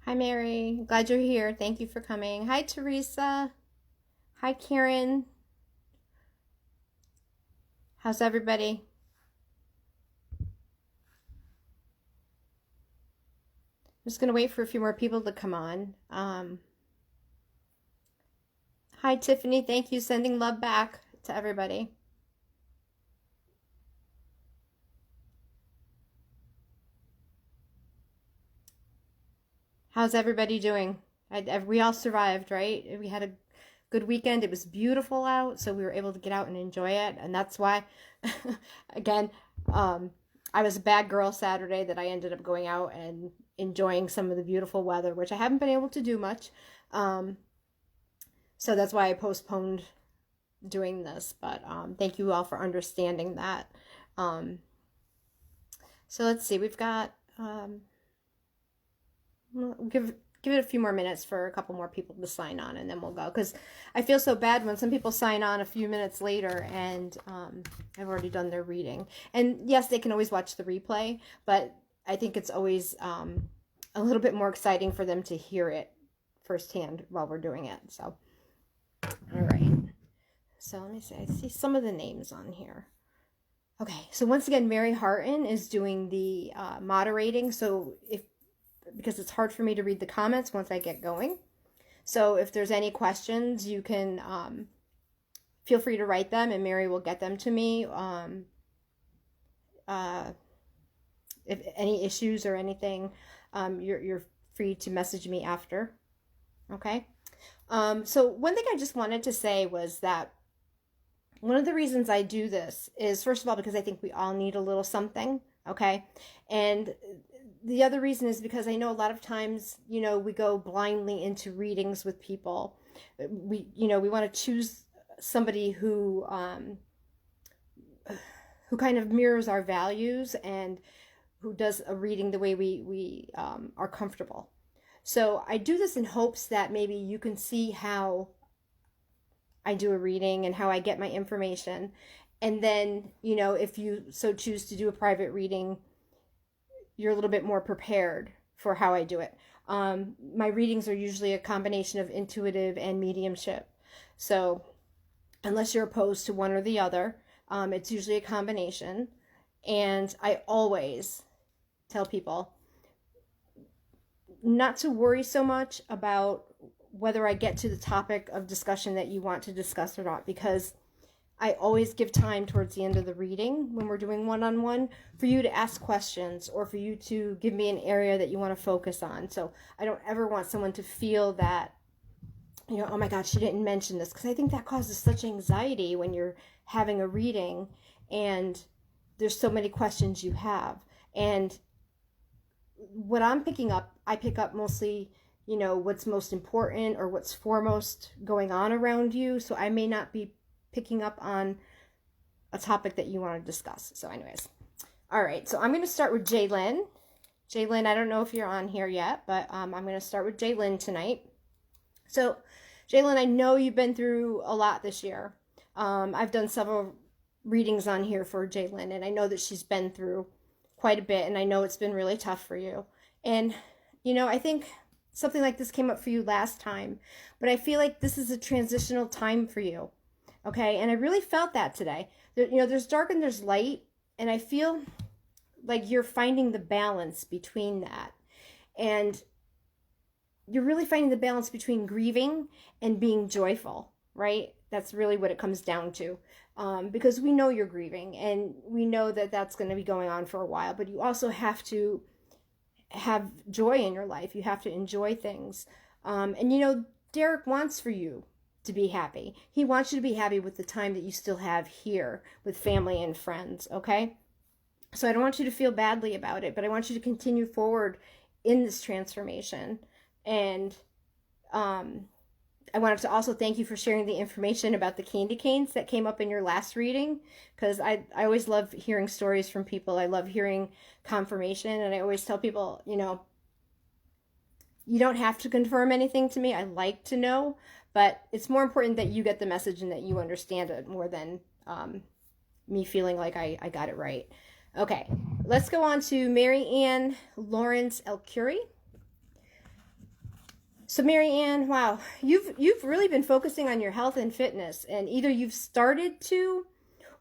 Hi, Mary. Glad you're here. Thank you for coming. Hi, Teresa. Hi, Karen. How's everybody? I'm just going to wait for a few more people to come on. Hi, Tiffany. Thank you. Sending love back to everybody. How's everybody doing? We all survived, right? We had a good weekend. It was beautiful out, so we were able to get out and enjoy it. And that's why, again, I was a bad girl Saturday that I ended up going out and enjoying some of the beautiful weather, which I haven't been able to do much. So that's why I postponed doing this. But thank you all for understanding that. So let's see. We've got... give it a few more minutes for a couple more people to sign on, and then we'll go, because I feel so bad when some people sign on a few minutes later and I've already done their reading. And yes, they can always watch the replay, but I think it's always a little bit more exciting for them to hear it firsthand while we're doing it. So all right, so let me see. I see some of the names on here. Okay, so once again, Mary Harton is doing the moderating, so because it's hard for me to read the comments once I get going. So if there's any questions, you can feel free to write them, and Mary will get them to me. If any issues or anything, you're free to message me after. Okay. So one thing I just wanted to say was that one of the reasons I do this is, first of all, because I think we all need a little something. Okay. And the other reason is because I know a lot of times, we go blindly into readings with people. We want to choose somebody who kind of mirrors our values and who does a reading the way we are comfortable. So I do this in hopes that maybe you can see how I do a reading and how I get my information. And then, if you so choose to do a private reading, you're a little bit more prepared for how I do it. My readings are usually a combination of intuitive and mediumship. So unless you're opposed to one or the other, it's usually a combination. And I always tell people not to worry so much about whether I get to the topic of discussion that you want to discuss or not, because I always give time towards the end of the reading when we're doing one-on-one for you to ask questions or for you to give me an area that you want to focus on. So I don't ever want someone to feel that, oh my God, she didn't mention this, because I think that causes such anxiety when you're having a reading and there's so many questions you have. And what I'm picking up, I pick up mostly, what's most important or what's foremost going on around you. So I may not be picking up on a topic that you want to discuss. So anyways, all right, so I'm going to start with Jaylyn. Jaylyn, I don't know if you're on here yet, but I'm going to start with Jaylyn tonight. So Jaylyn, I know you've been through a lot this year. I've done several readings on here for Jaylyn, and I know that she's been through quite a bit, and I know it's been really tough for you. And, I think something like this came up for you last time, but I feel like this is a transitional time for you. Okay, and I really felt that today. There's dark and there's light, and I feel like you're finding the balance between that. And you're really finding the balance between grieving and being joyful, right? That's really what it comes down to. Because we know you're grieving, and we know that that's going to be going on for a while, but you also have to have joy in your life. You have to enjoy things. And Derek wants for you to be happy. He wants you to be happy with the time that you still have here with family and friends, okay? So I don't want you to feel badly about it, but I want you to continue forward in this transformation. And I wanted to also thank you for sharing the information about the candy canes that came up in your last reading, because I always love hearing stories from people. I love hearing confirmation, and I always tell people, you don't have to confirm anything to me. I like to know, but it's more important that you get the message and that you understand it more than me feeling like I got it right. Okay, let's go on to Mary Ann Lawrence Elcurie. So Mary Ann, wow, you've really been focusing on your health and fitness, and either you've started to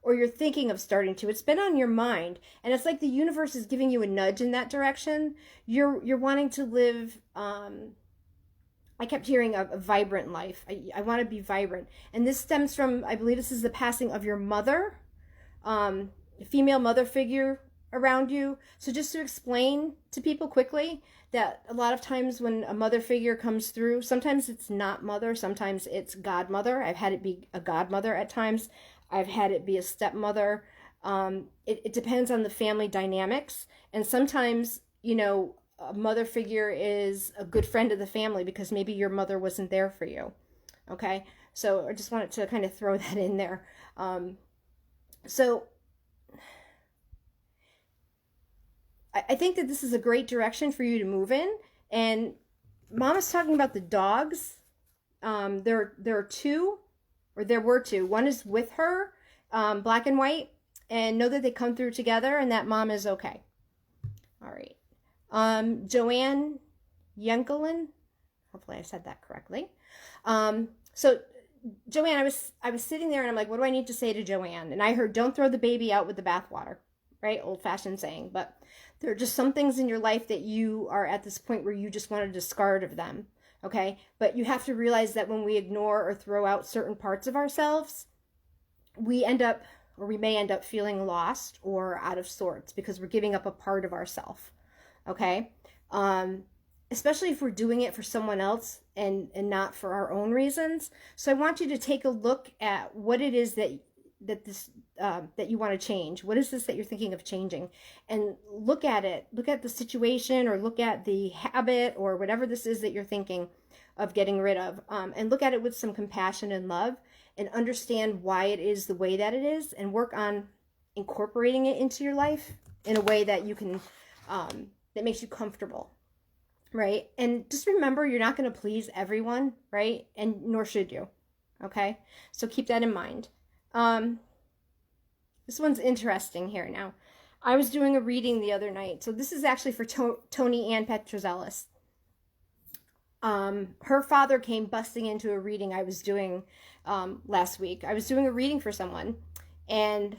or you're thinking of starting to. It's been on your mind, and it's like the universe is giving you a nudge in that direction. You're wanting to live I kept hearing a vibrant life. I want to be vibrant. And this stems from, I believe this is the passing of your mother, a female mother figure around you. So just to explain to people quickly that a lot of times when a mother figure comes through, sometimes it's not mother, sometimes it's godmother. I've had it be a godmother at times. I've had it be a stepmother. It depends on the family dynamics. And sometimes, a mother figure is a good friend of the family because maybe your mother wasn't there for you. Okay? So I just wanted to kind of throw that in there. So I think that this is a great direction for you to move in. And Mom is talking about the dogs. There are two, or there were two. One is with her, black and white, and know that they come through together and that Mom is okay. All right. Joanne Yankelin, hopefully I said that correctly. So Joanne, I was sitting there and I'm like, what do I need to say to Joanne? And I heard, don't throw the baby out with the bathwater, right? Old fashioned saying, but there are just some things in your life that you are at this point where you just want to discard of them. Okay. But you have to realize that when we ignore or throw out certain parts of ourselves, we may end up feeling lost or out of sorts because we're giving up a part of ourselves. Okay. Especially if we're doing it for someone else and not for our own reasons. So I want you to take a look at what it is that you want to change. What is this that you're thinking of changing? And look at it. Look at the situation or look at the habit or whatever this is that you're thinking of getting rid of. And look at it with some compassion and love and understand why it is the way that it is and work on incorporating it into your life in a way that you can, that makes you comfortable. Right? And just remember, you're not going to please everyone, right? And nor should you. Okay? So keep that in mind. This one's interesting here now. I was doing a reading the other night. So this is actually for Tony Ann Petrozelis. Her father came busting into a reading I was doing last week. I was doing a reading for someone, and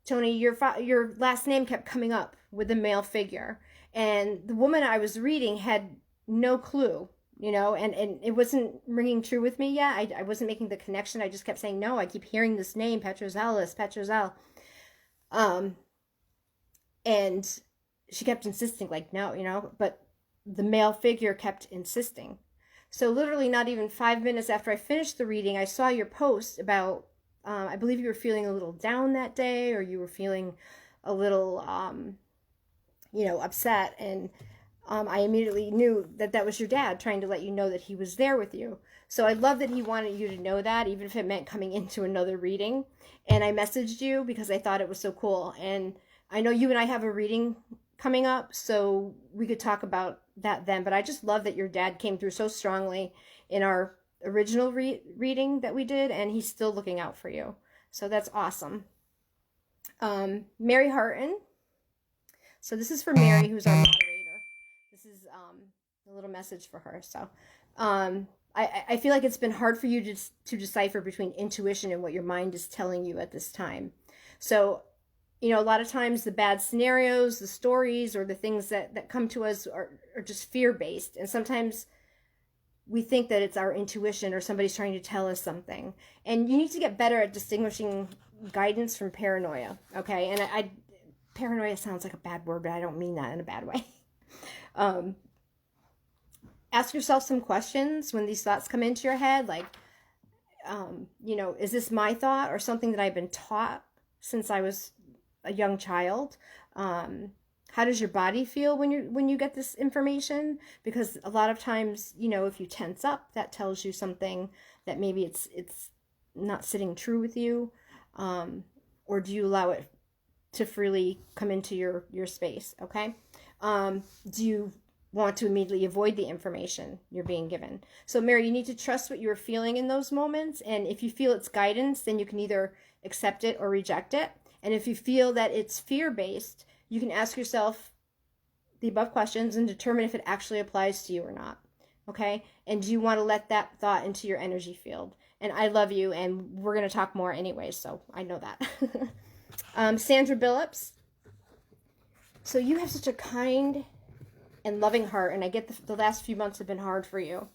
Tony, your last name kept coming up with a male figure. And the woman I was reading had no clue, and it wasn't ringing true with me yet. I wasn't making the connection. I just kept saying, no, I keep hearing this name, Petrozel. And she kept insisting, like, no, but the male figure kept insisting. So literally not even 5 minutes after I finished the reading, I saw your post about, I believe you were feeling a little down that day, or you were feeling a little, upset. And I immediately knew that was your dad trying to let you know that he was there with you. So I love that he wanted you to know that, even if it meant coming into another reading. And I messaged you because I thought it was so cool. And I know you and I have a reading coming up, so we could talk about that then. But I just love that your dad came through so strongly in our original reading that we did, and he's still looking out for you. So that's awesome. Mary Harton. So this is for Mary, who's our moderator. This is a little message for her. So I feel like it's been hard for you to decipher between intuition and what your mind is telling you at this time. So, a lot of times the bad scenarios, the stories, or the things that come to us are just fear-based. And sometimes we think that it's our intuition or somebody's trying to tell us something. And you need to get better at distinguishing guidance from paranoia, okay? And paranoia sounds like a bad word, but I don't mean that in a bad way. Ask yourself some questions when these thoughts come into your head, like, is this my thought or something that I've been taught since I was a young child? How does your body feel when you get this information? Because a lot of times, if you tense up, that tells you something that maybe it's not sitting true with you. Or do you allow it to freely come into your space? Okay. Do you want to immediately avoid the information you're being given? So Mary, you need to trust what you're feeling in those moments. And if you feel it's guidance, then you can either accept it or reject it. And if you feel that it's fear-based, you can ask yourself the above questions and determine if it actually applies to you or not. Okay? And you want to let that thought into your energy field. And I love you, and we're going to talk more anyway, so I know that. Sandra Billups. So you have such a kind and loving heart, and I get the last few months have been hard for you.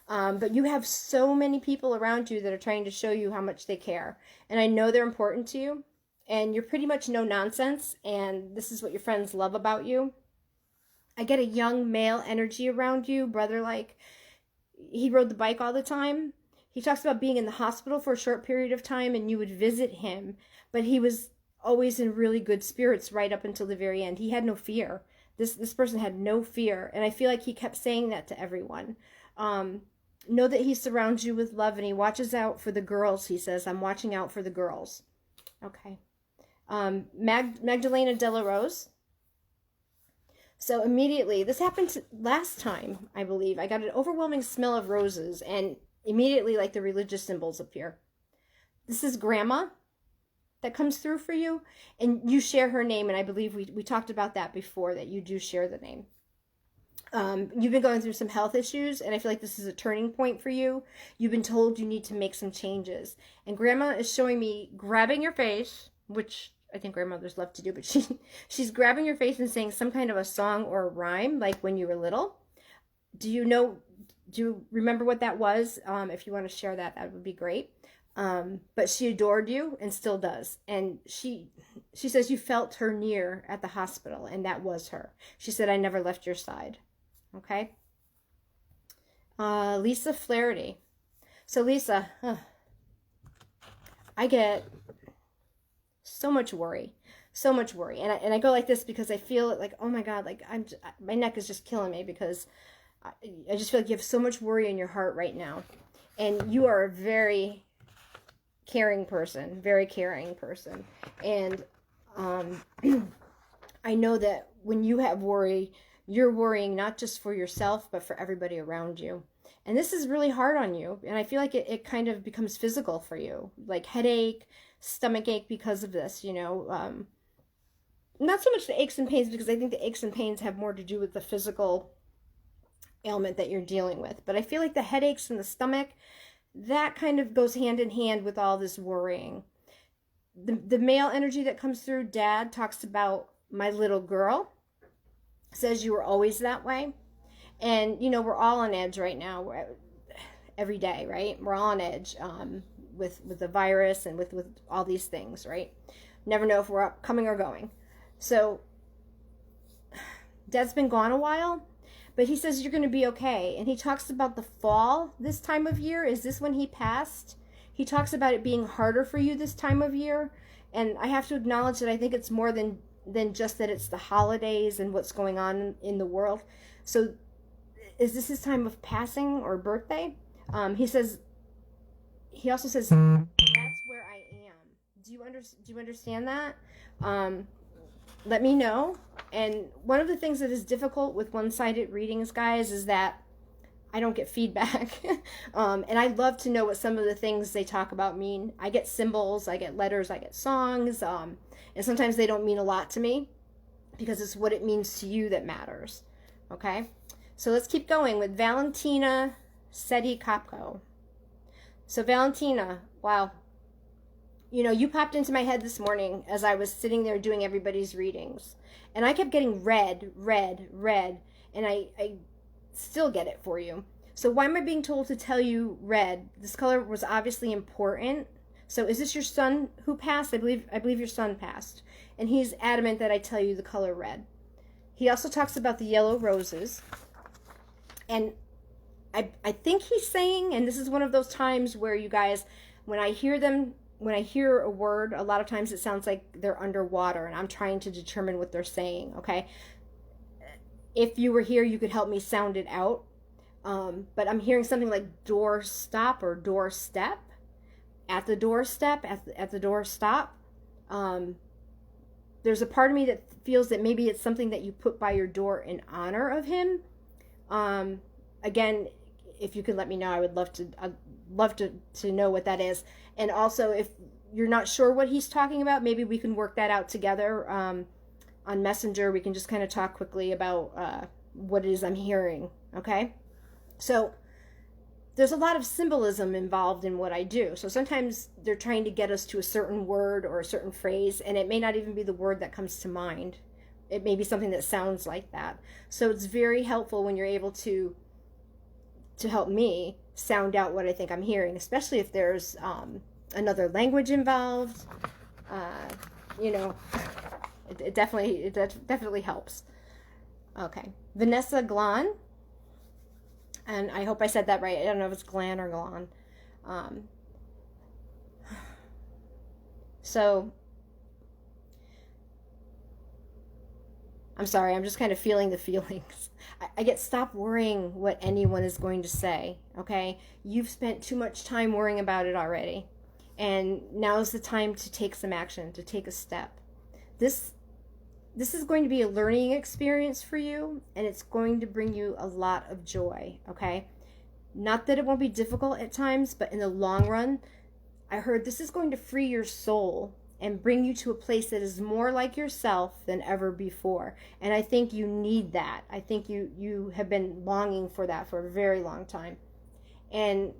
But you have so many people around you that are trying to show you how much they care. And I know they're important to you, and you're pretty much no nonsense, and this is what your friends love about you. I get a young male energy around you, brother-like. He rode the bike all the time. He talks about being in the hospital for a short period of time, and you would visit him, but he was always in really good spirits right up until the very end. He had no fear. This person had no fear, and I feel like he kept saying that to everyone. Know that he surrounds you with love, and he watches out for the girls. He says, I'm watching out for the girls. Okay. Magdalena De La Rose. So immediately, this happened last time, I believe. I got an overwhelming smell of roses, and immediately, like, the religious symbols appear. This is Grandma that comes through for you, and you share her name, and I believe we talked about that before, that you do share the name. You've been going through some health issues, and I feel like this is a turning point for you. You've been told you need to make some changes, and Grandma is showing me grabbing your face, which I think grandmothers love to do, but she's grabbing your face and saying some kind of a song or a rhyme, like when you were little. Do you remember what that was? If you want to share that, that would be great. But she adored you and still does. And she says you felt her near at the hospital, and that was her. She said, I never left your side. Okay. Lisa Flaherty. So Lisa, I get so much worry. And I go like this because I feel like, oh my God, like my neck is just killing me, because I just feel like you have so much worry in your heart right now. And you are a very caring person. And I know that when you have worry, you're worrying not just for yourself, but for everybody around you. And this is really hard on you. And I feel like it kind of becomes physical for you, like headache, stomach ache because of this, not so much the aches and pains, because I think the aches and pains have more to do with the physical ailment that you're dealing with. But I feel like the headaches and the stomach, that kind of goes hand in hand with all this worrying. The male energy that comes through, Dad talks about my little girl, says you were always that way. And, we're all on edge right now, every day, right? We're all on edge with the virus and with all these things, right? Never know if we're coming or going. So Dad's been gone a while, but he says you're going to be okay. And he talks about the fall this time of year. Is this when he passed? He talks about it being harder for you this time of year. And I have to acknowledge that I think it's more than just that it's the holidays and what's going on in the world. So is this his time of passing or birthday? He also says, that's where I am. Do you understand that? Let me know. And one of the things that is difficult with one-sided readings, guys, is that I don't get feedback. And I love to know what some of the things they talk about mean. I get symbols, I get letters, I get songs, and sometimes they don't mean a lot to me, because it's what it means to you that matters. Okay? So let's keep going with Valentina Seti Kopko. So Valentina, wow. You popped into my head this morning as I was sitting there doing everybody's readings. And I kept getting red. And I still get it for you. So why am I being told to tell you red? This color was obviously important. So is this your son who passed? I believe your son passed. And he's adamant that I tell you the color red. He also talks about the yellow roses. And I think he's saying, and this is one of those times where you guys, when I hear a word, a lot of times it sounds like they're underwater, and I'm trying to determine what they're saying, okay? If you were here, you could help me sound it out. But I'm hearing something like door stop or doorstep. At the doorstep, at the door stop. There's a part of me that feels that maybe it's something that you put by your door in honor of him. Again, if you could let me know, I'd love to know what that is. And also, if you're not sure what he's talking about, maybe we can work that out together on Messenger. We can just kind of talk quickly about what it is I'm hearing, okay? So there's a lot of symbolism involved in what I do. So sometimes they're trying to get us to a certain word or a certain phrase, and it may not even be the word that comes to mind. It may be something that sounds like that. So it's very helpful when you're able to help me sound out what I think I'm hearing, especially if there's another language involved. You know, it definitely helps. Okay, Vanessa Glan, and I hope I said that right. I don't know if it's Glan or Glan. So I'm sorry, I'm just kind of feeling the feelings. I get stop worrying what anyone is going to say, okay? You've spent too much time worrying about it already. And now's the time to take some action, to take a step. This is going to be a learning experience for you, and it's going to bring you a lot of joy, okay? Not that it won't be difficult at times, but in the long run, I heard this is going to free your soul and bring you to a place that is more like yourself than ever before. And I think you need that. I think you have been longing for that for a very long time. And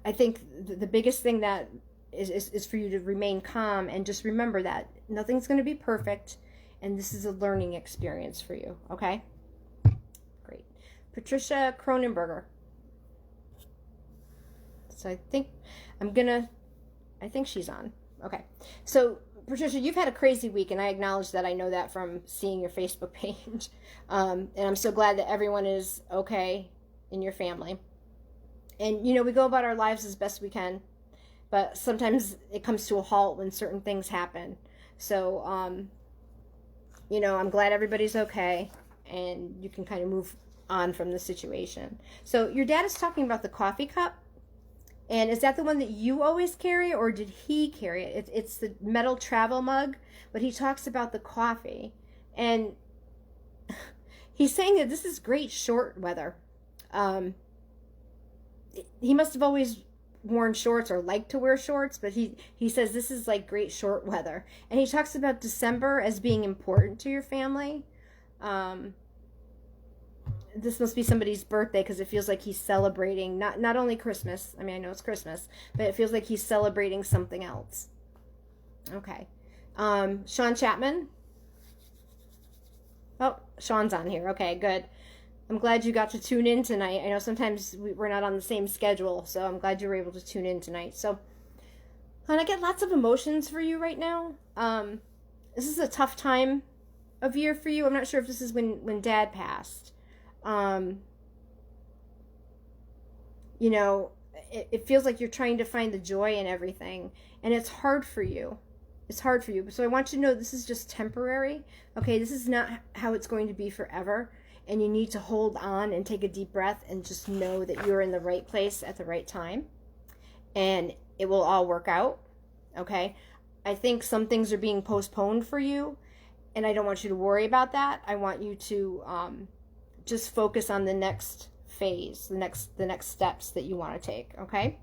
I think the biggest thing that is for you to remain calm and just remember that nothing's going to be perfect, and this is a learning experience for you, okay? Great. Patricia Cronenberger. So I think she's on. Okay. So Patricia, you've had a crazy week, and I acknowledge that. I know that from seeing your Facebook page. And I'm so glad that everyone is okay in your family. And, you know, we go about our lives as best we can, but sometimes it comes to a halt when certain things happen. So, you know, I'm glad everybody's okay, and you can kind of move on from the situation. So your dad is talking about the coffee cup. And is that the one that you always carry, or did he carry it? It's the metal travel mug, but he talks about the coffee. And he's saying that this is great short weather. He must have always worn shorts or liked to wear shorts, but he says this is like great short weather. And he talks about December as being important to your family. This must be somebody's birthday, because it feels like he's celebrating not only Christmas. I mean, I know it's Christmas, but it feels like he's celebrating something else. Okay. Sean Chapman. Oh, Sean's on here. Okay, good. I'm glad you got to tune in tonight. I know sometimes we're not on the same schedule, so I'm glad you were able to tune in tonight. So, and I get lots of emotions for you right now. This is a tough time of year for you. I'm not sure if this is when Dad passed. You know, it feels like you're trying to find the joy in everything, and it's hard for you. It's hard for you. So I want you to know this is just temporary. Okay, this is not how it's going to be forever, and you need to hold on and take a deep breath and just know that you're in the right place at the right time, and it will all work out. Okay, I think some things are being postponed for you, and I don't want you to worry about that. I want you to just focus on the next phase, the next steps that you want to take, okay?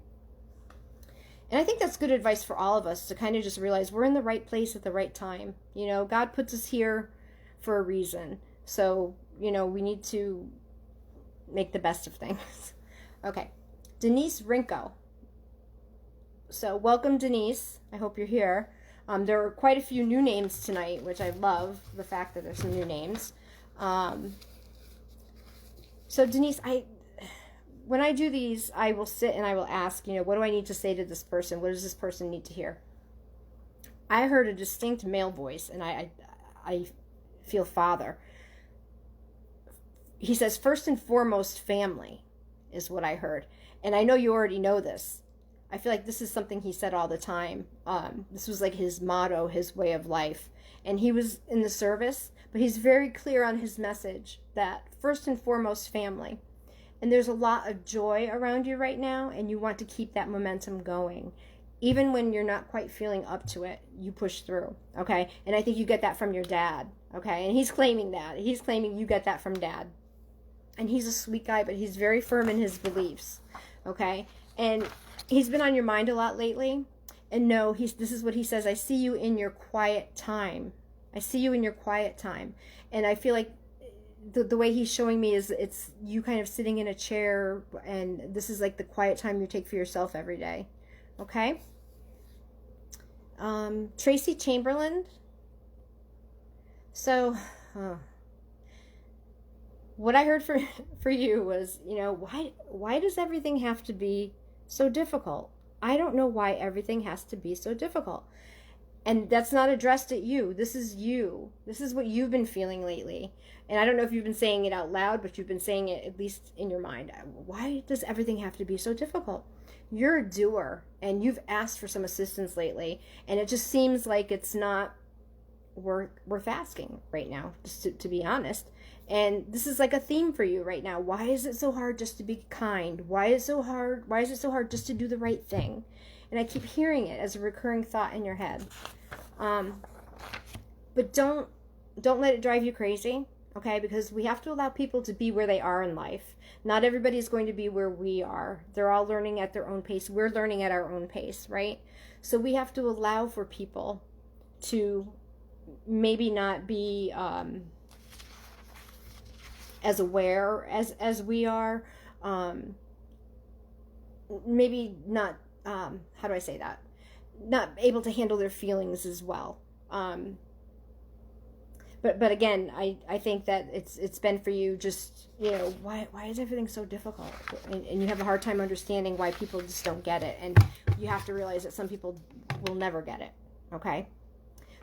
And I think that's good advice for all of us, to kind of just realize we're in the right place at the right time. You know, God puts us here for a reason. So, you know, we need to make the best of things. Okay. Denise Rinko. So welcome, Denise. I hope you're here. There are quite a few new names tonight, which I love, the fact that there's some new names. So Denise, when I do these, I will sit and I will ask, you know, what do I need to say to this person? What does this person need to hear? I heard a distinct male voice, and I feel father. He says, first and foremost, family is what I heard. And I know you already know this. I feel like this is something he said all the time. This was like his motto, his way of life. And he was in the service, but he's very clear on his message that first and foremost, family. And there's a lot of joy around you right now, and you want to keep that momentum going. Even when you're not quite feeling up to it, you push through, okay? And I think you get that from your dad, okay? And he's claiming that. He's claiming you get that from Dad. And he's a sweet guy, but he's very firm in his beliefs, okay? And he's been on your mind a lot lately. And no, this is what he says: I see you in your quiet time. I see you in your quiet time. And I feel like the way he's showing me is it's you kind of sitting in a chair, and this is like the quiet time you take for yourself every day. Okay? Tracy Chamberlain. So, what I heard for you was, why does everything have to be so difficult? I don't know why everything has to be so difficult. And that's not addressed at you. This is you. This is what you've been feeling lately. And I don't know if you've been saying it out loud, but you've been saying it at least in your mind. Why does everything have to be so difficult? You're a doer, and you've asked for some assistance lately, and it just seems like it's not worth asking right now, just to be honest. And this is like a theme for you right now. Why is it so hard just to be kind? Why is it so hard just to do the right thing? And I keep hearing it as a recurring thought in your head. But don't let it drive you crazy, okay? Because we have to allow people to be where they are in life. Not everybody is going to be where we are. They're all learning at their own pace. We're learning at our own pace, right? So we have to allow for people to maybe not be as aware as we are. Maybe not, how do I say that? Not able to handle their feelings as well. But again, I think that it's been for you just, why is everything so difficult? And you have a hard time understanding why people just don't get it. And you have to realize that some people will never get it, okay?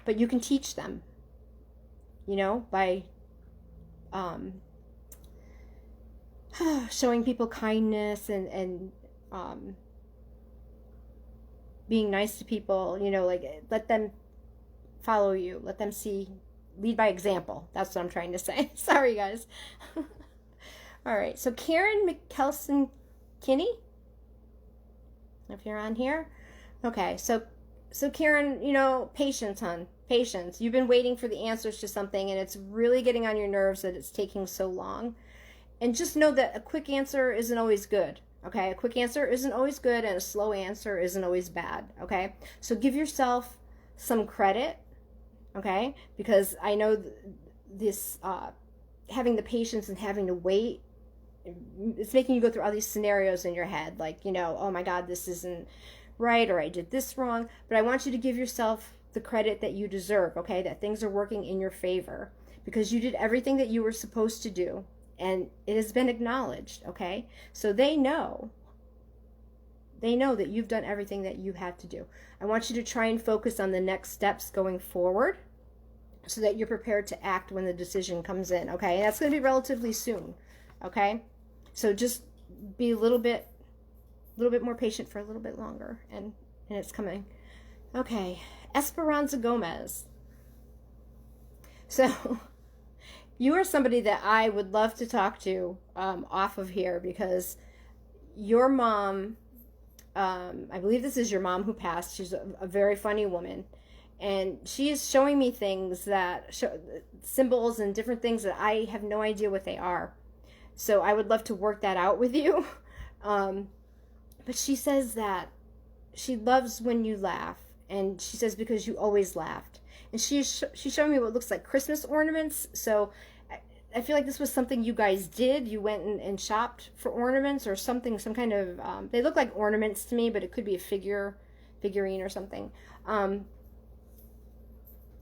But you can teach them, by showing people kindness and being nice to people, like let them follow you, let them see, lead by example. That's what I'm trying to say. Sorry, guys. All right, so Karen McKelson Kinney, if you're on here. Okay, so Karen, patience, hon, patience. You've been waiting for the answers to something, and it's really getting on your nerves that it's taking so long. And just know that a quick answer isn't always good, okay? A quick answer isn't always good, and a slow answer isn't always bad, okay? So give yourself some credit, okay? Because I know this, having the patience and having to wait, it's making you go through all these scenarios in your head, like, oh my God, this isn't right, or I did this wrong. But I want you to give yourself the credit that you deserve, okay? That things are working in your favor because you did everything that you were supposed to do, and it has been acknowledged, okay? So they know that you've done everything that you had to do. I want you to try and focus on the next steps going forward so that you're prepared to act when the decision comes in, okay? And that's going to be relatively soon, okay? So just be a little bit more patient for a little bit longer, and it's coming. Okay, Esperanza Gomez. So you are somebody that I would love to talk to off of here, because your mom, I believe this is your mom who passed. She's a very funny woman, and she is showing me things that symbols and different things that I have no idea what they are. So I would love to work that out with you. But she says that she loves when you laugh, and she says because you always laughed. And she's showing me what looks like Christmas ornaments. So I feel like this was something you guys did. You went and shopped for ornaments or something, some kind of, they look like ornaments to me, but it could be a figurine or something.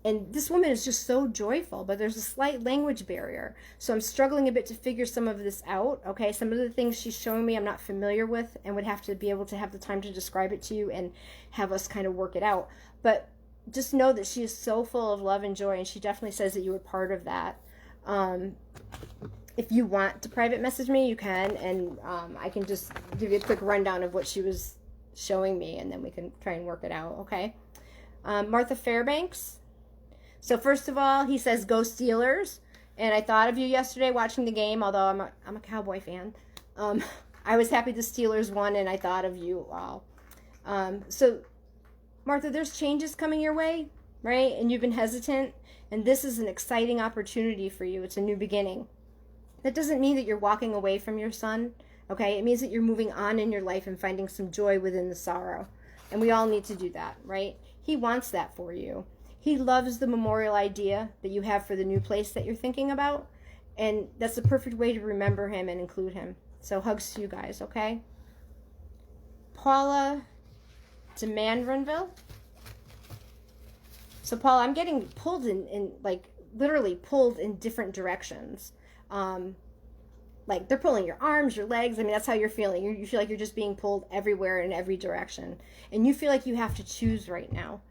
And this woman is just so joyful, but there's a slight language barrier. So I'm struggling a bit to figure some of this out, okay? Some of the things she's showing me I'm not familiar with, and would have to be able to have the time to describe it to you and have us kind of work it out. But just know that she is so full of love and joy, and she definitely says that you were part of that. If you want to private message me, you can, and I can just give you a quick rundown of what she was showing me, and then we can try and work it out, okay? Martha Fairbanks. So first of all, he says, go Steelers. And I thought of you yesterday watching the game, although I'm a Cowboy fan. I was happy the Steelers won, and I thought of you all. So, Martha, there's changes coming your way, right? And you've been hesitant, and this is an exciting opportunity for you. It's a new beginning. That doesn't mean that you're walking away from your son, okay? It means that you're moving on in your life and finding some joy within the sorrow. And we all need to do that, right? He wants that for you. He loves the memorial idea that you have for the new place that you're thinking about. And that's the perfect way to remember him and include him. So hugs to you guys, okay? Paula to Mandarinville. So Paula, I'm getting pulled in like literally pulled in different directions. Like they're pulling your arms, your legs. I mean, that's how you're feeling. You feel like you're just being pulled everywhere in every direction. And you feel like you have to choose right now.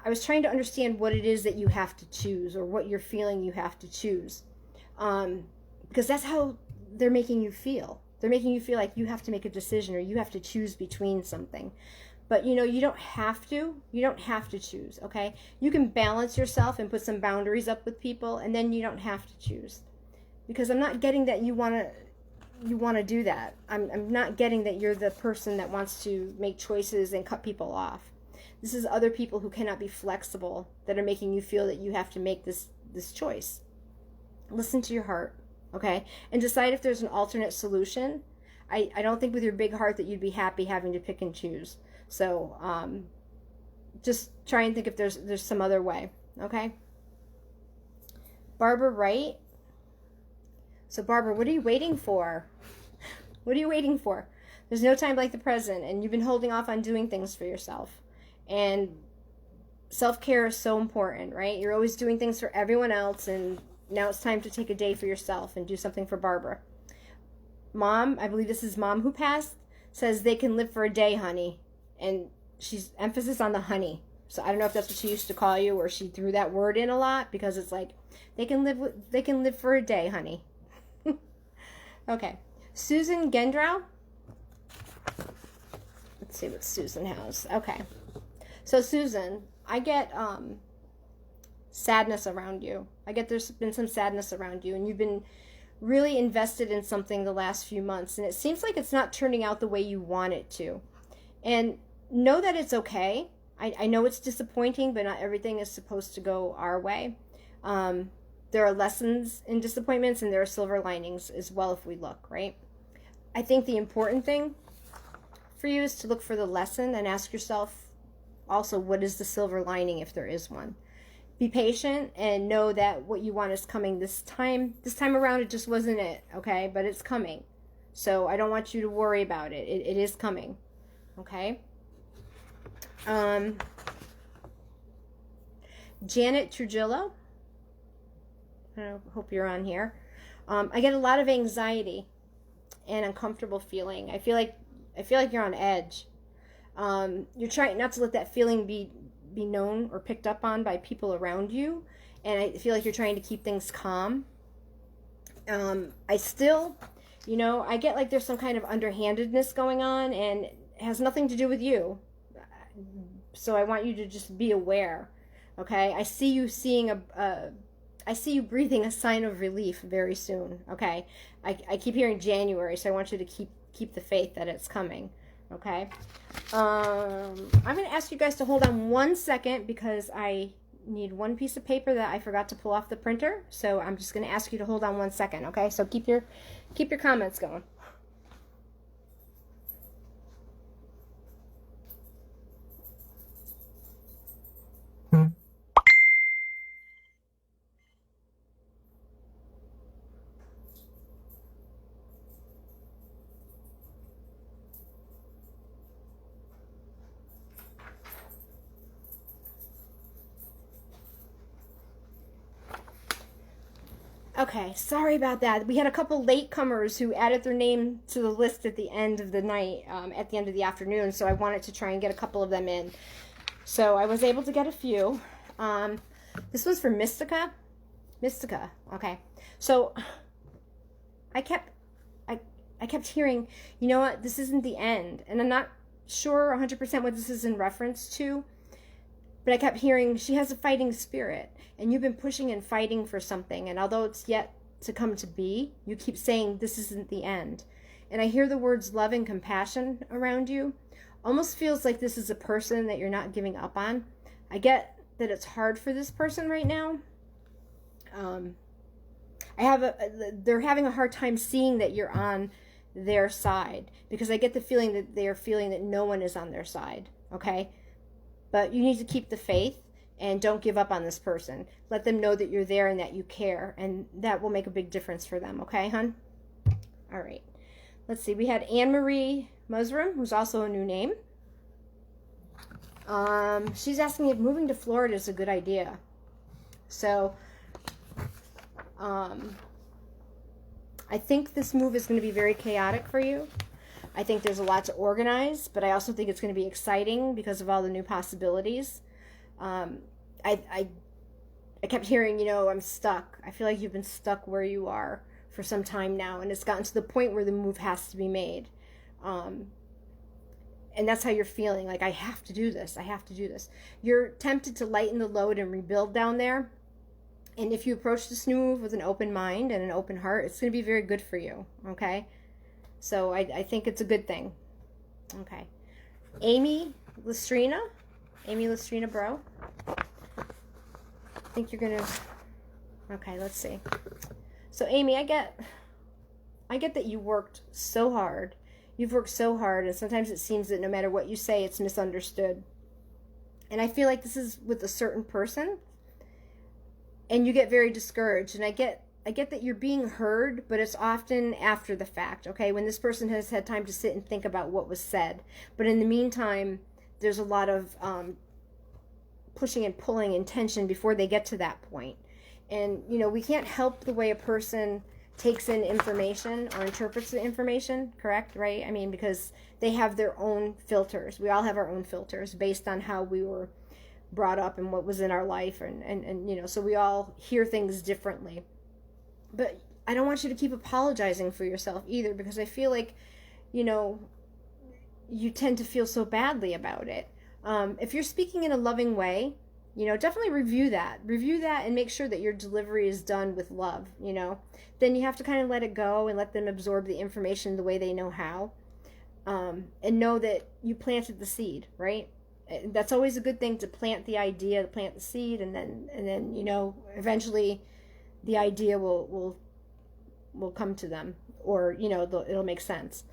I was trying to understand what it is that you have to choose, or what you're feeling you have to choose. Because that's how they're making you feel. They're making you feel like you have to make a decision, or you have to choose between something. But you know, you don't have to. You don't have to choose, okay? You can balance yourself and put some boundaries up with people, and then you don't have to choose. Because I'm not getting that you want to do that. I'm not getting that you're the person that wants to make choices and cut people off. This is other people who cannot be flexible that are making you feel that you have to make this choice. Listen to your heart, okay? And decide if there's an alternate solution. I don't think with your big heart that you'd be happy having to pick and choose. So just try and think if there's some other way, okay? Barbara Wright. So Barbara, what are you waiting for? What are you waiting for? There's no time like the present, and you've been holding off on doing things for yourself. And self-care is so important, right? You're always doing things for everyone else, and now it's time to take a day for yourself and do something for Barbara. Mom, I believe this is Mom who passed, says they can live for a day, honey. And she's emphasis on the honey. So I don't know if that's what she used to call you, or she threw that word in a lot, because it's like they can live for a day, honey. Okay. Susan Gendrow. Let's see what Susan has. Okay. So Susan, I get sadness around you. I get there's been some sadness around you, and you've been really invested in something the last few months, and it seems like it's not turning out the way you want it to. And know that it's okay. I know it's disappointing, but not everything is supposed to go our way. There are lessons in disappointments, and there are silver linings as well if we look, right? I think the important thing for you is to look for the lesson and ask yourself also, what is the silver lining if there is one? Be patient and know that what you want is coming this time. This time around, it just wasn't it, okay? But it's coming. So I don't want you to worry about it. It is coming, okay? Janet Trujillo. I hope you're on here. I get a lot of anxiety and uncomfortable feeling. I feel like you're on edge. You're trying not to let that feeling be known or picked up on by people around you, and I feel like you're trying to keep things calm. I still, I get like there's some kind of underhandedness going on, and it has nothing to do with you. So I want you to just be aware, okay? I see you breathing a sign of relief very soon, okay? I keep hearing January, so I want you to keep the faith that it's coming, okay? I'm going to ask you guys to hold on 1 second, because I need one piece of paper that I forgot to pull off the printer. So I'm just going to ask you to hold on 1 second, okay? So keep your comments going. Okay, sorry about that. We had a couple latecomers who added their name to the list at the end of the night, at the end of the afternoon, so I wanted to try and get a couple of them in. So I was able to get a few. This was for Mystica. Mystica, okay. So I kept hearing, you know what, this isn't the end. And I'm not sure 100% what this is in reference to, but I kept hearing she has a fighting spirit. And you've been pushing and fighting for something. And although it's yet to come to be, you keep saying this isn't the end. And I hear the words love and compassion around you. Almost feels like this is a person that you're not giving up on. I get that it's hard for this person right now. They're having a hard time seeing that you're on their side. Because I get the feeling that they are feeling that no one is on their side. Okay? But you need to keep the faith. and don't give up on this person. Let them know that you're there and that you care, and that will make a big difference for them. Okay, hun? All right. Let's see. We had Anne-Marie Musrum, who's also a new name. She's asking if moving to Florida is a good idea. So, I think this move is going to be very chaotic for you. I think there's a lot to organize, but I also think it's going to be exciting because of all the new possibilities. I kept hearing, I'm stuck. I feel like you've been stuck where you are for some time now, and it's gotten to the point where the move has to be made. And that's how you're feeling, like, I have to do this. I have to do this. You're tempted to lighten the load and rebuild down there. And if you approach this new move with an open mind and an open heart, it's going to be very good for you, okay? So I think it's a good thing. Okay. Amy Lestrina, bro. I think you're going to... Okay, let's see. So, Amy, I get that you worked so hard. You've worked so hard, and sometimes it seems that no matter what you say, it's misunderstood. And I feel like this is with a certain person, and you get very discouraged. And I get that you're being heard, but it's often after the fact, okay? When this person has had time to sit and think about what was said. But in the meantime, there's a lot of pushing and pulling and tension before they get to that point. And, we can't help the way a person takes in information or interprets the information, correct? Right? I mean, because they have their own filters. We all have our own filters based on how we were brought up and what was in our life. And so we all hear things differently. But I don't want you to keep apologizing for yourself either, because I feel like, you tend to feel so badly about it. If you're speaking in a loving way, definitely review that and make sure that your delivery is done with love. Then you have to kind of let it go and let them absorb the information the way they know how, and know that you planted the seed, right? That's always a good thing, to plant the idea, to plant the seed, and then eventually the idea will come to them, or it'll make sense.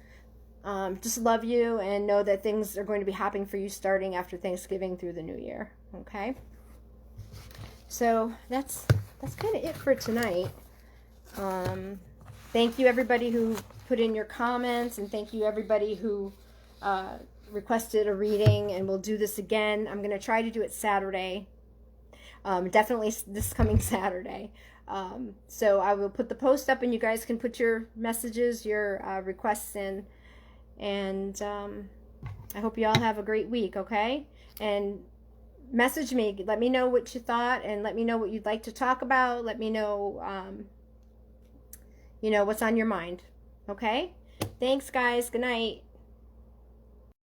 Just love you and know that things are going to be happening for you starting after Thanksgiving through the new year. Okay. So that's kind of it for tonight. Thank you everybody who put in your comments, and thank you everybody who requested a reading, and we'll do this again. I'm going to try to do it Saturday. Definitely this coming Saturday. So I will put the post up, and you guys can put your messages, your requests in. And I hope you all have a great week, okay? And message me. Let me know what you thought, and let me know what you'd like to talk about. Let me know, what's on your mind, okay? Thanks, guys. Good night.